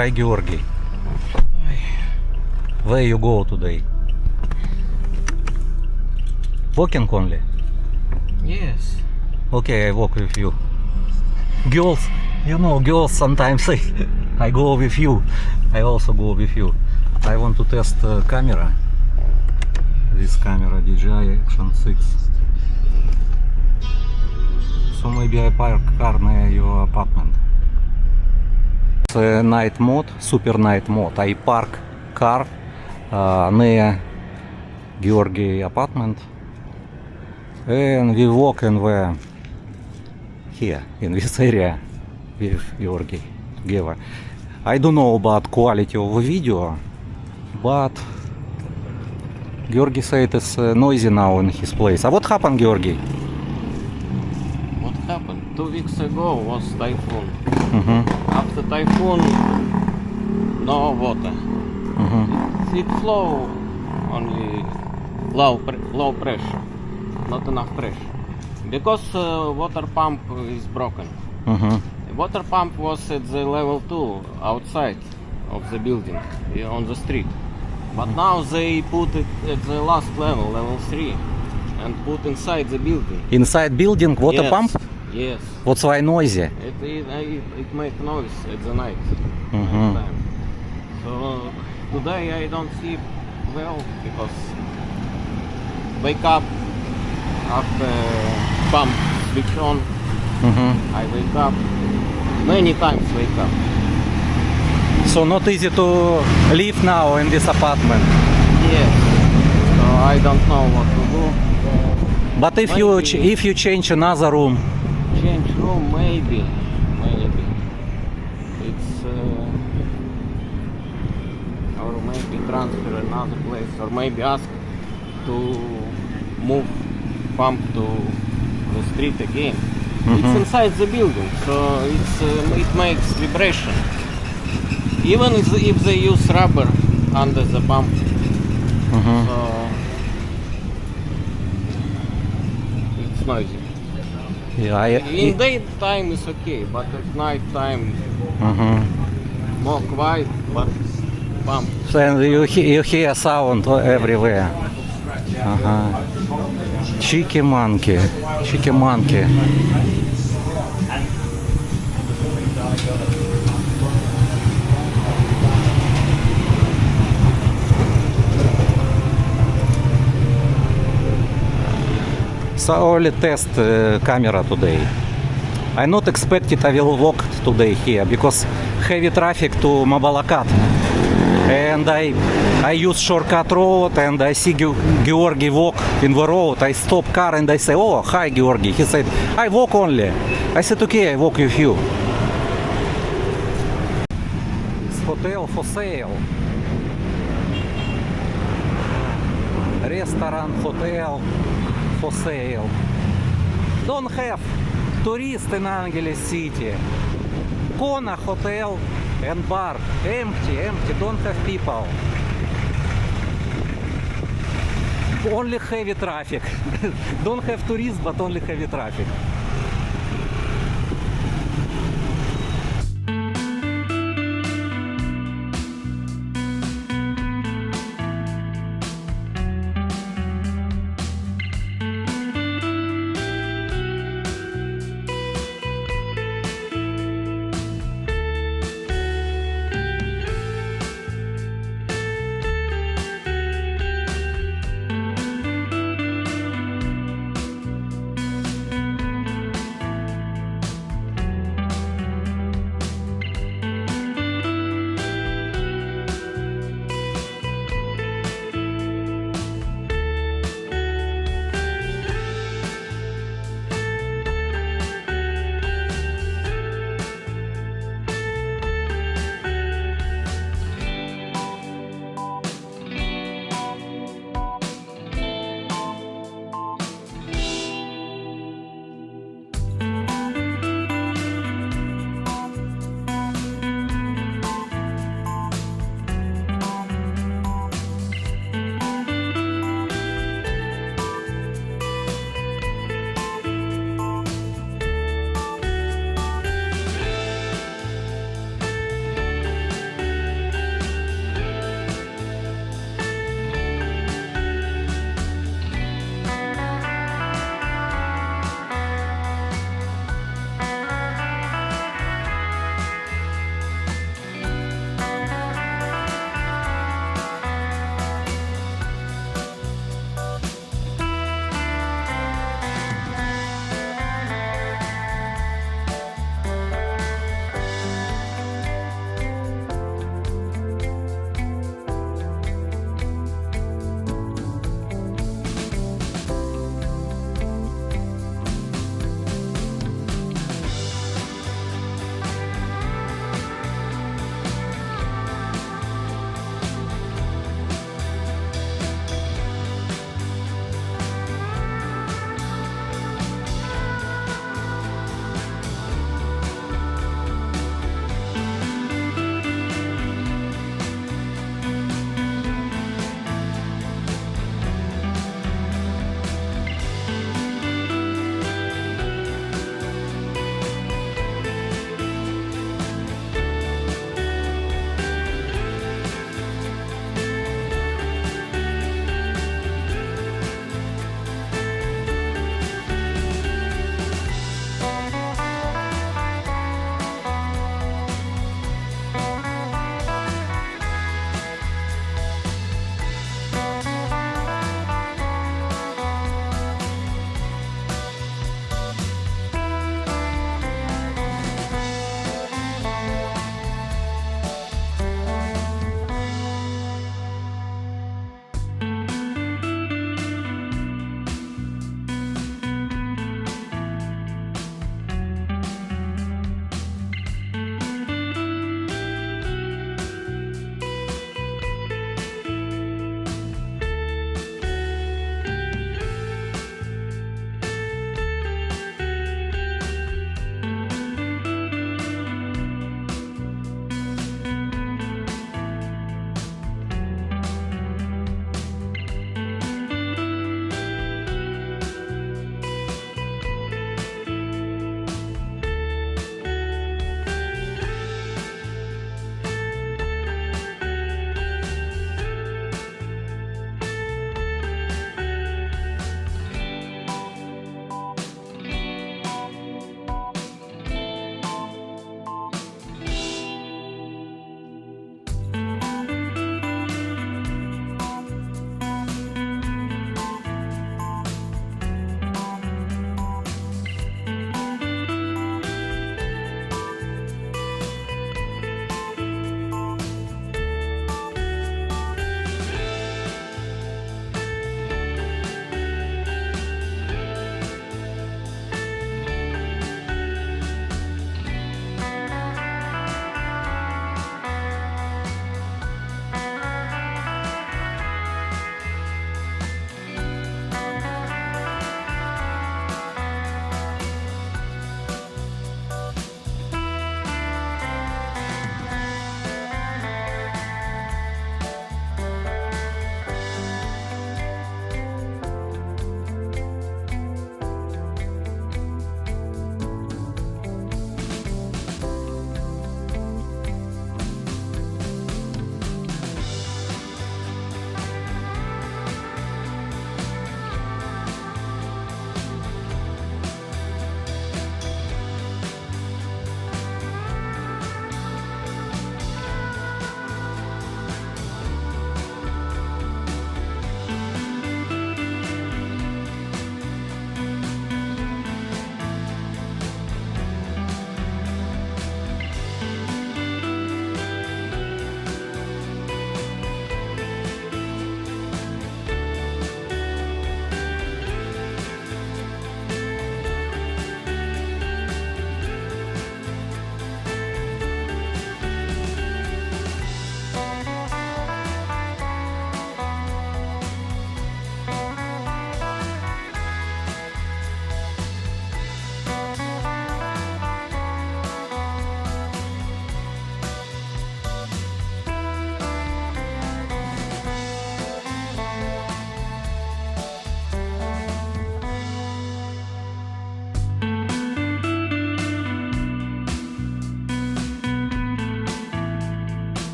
Hi Georgy. Where you go today? Walking only? Yes. Okay, I walk with you. Girls, you know, girls sometimes say, I go with you. I also go with you. I want to test camera. This camera, DJI Action 6. So maybe I park car near your apartment. It's a night mode, SuperNight mode. I park car near Georgy apartment. And we walk in the here in this area with Georgy together. I don't know about quality of the video, but Georgy said it's noisy now in his place. What happened, Georgy? What happened? 2 weeks ago was typhoon. Mm-hmm. After typhoon, no water. Mm-hmm. It flow only low pressure, not enough pressure. Because water pump is broken. Mm-hmm. The water pump was at the level 2 outside of the building, on the street. But now they put it at the last level, level 3, and put inside the building. Inside building water Yes. pump? Yes. What's why noisy? It make noise at the night. Mhm. Night time. So today I don't sleep well because wake up after pump switch on. Mm-hmm. I wake up many times. Wake up. So not easy to live now in this apartment. Yes. So I don't know what to do. But if you change another room, Change room, maybe. It's or maybe transfer another place, or maybe ask to move pump to the street again. It's inside the building, so it makes vibration. Even if they use rubber under the pump, so it's noisy. yeah, In daytime it's okay, but at night time more quiet, but pump. and you hear sound everywhere. Cheeky monkey. So only test camera today. I not expected I will walk today here because heavy traffic to Mabalakat. And I use shortcut road and I see Georgy walk in the road. I stop car and I say, oh, hi Georgy. He said, I walk only. I said, okay, I walk with you. It's hotel for sale. Restaurant, hotel for sale. Don't have tourists in Angeles City. Kona hotel and bar. Empty. Don't have people. Only heavy traffic. Don't have tourists, but only heavy traffic.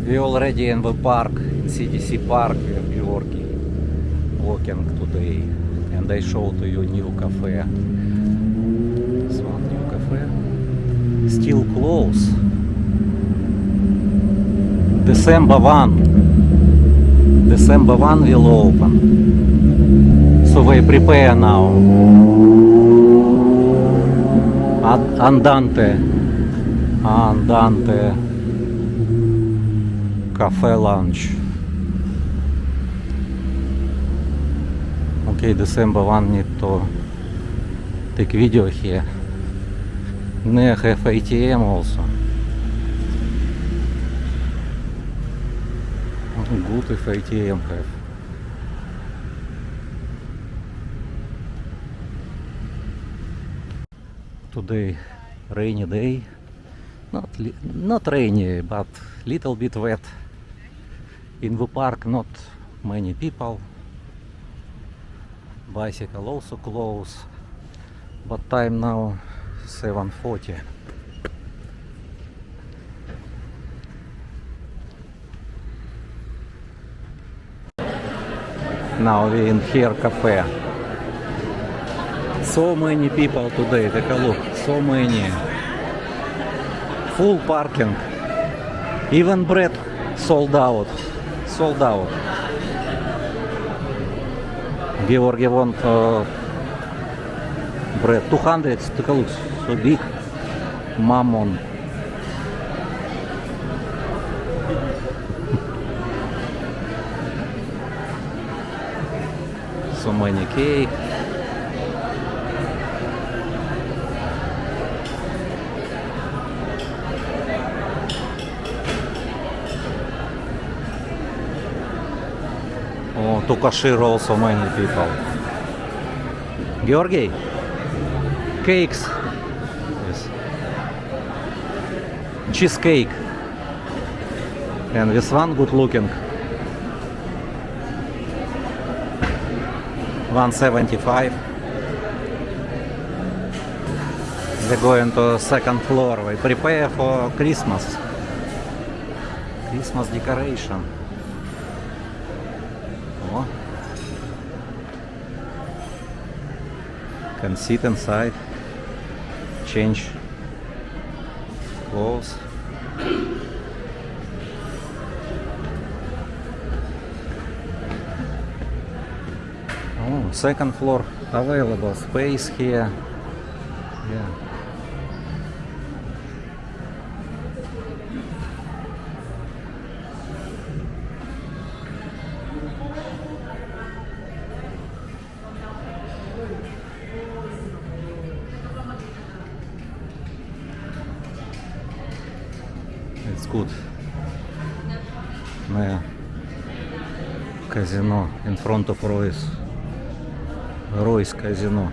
We already in the park, in CDC Park, where Georgy walking today, and I show to you new cafe. This one new cafe, still closed. December 1 will open, so they prepare now. Andante cafe lunch. Okay, December 1 need to take video here. They have ATM also. Good if ATM have. Today rainy day. Not rainy, but little bit wet. In the park not many people. Bicycle also close. But time now 7:40. Now we in here cafe. So many people today, take a look, so many. Full parking. Even bread sold out. Georgy want bread. 200, take a look, so big. Mammon. So many cake. Oh, to cashier also many people. Georgy, cakes. Yes. Cheesecake. And this one good looking. 175. They're going to second floor. We prepare for Christmas decoration. Oh. Can sit inside, change clothes. Oh, second floor available space here. Yeah. It's good. Yeah. Casino in front of Royce Casino.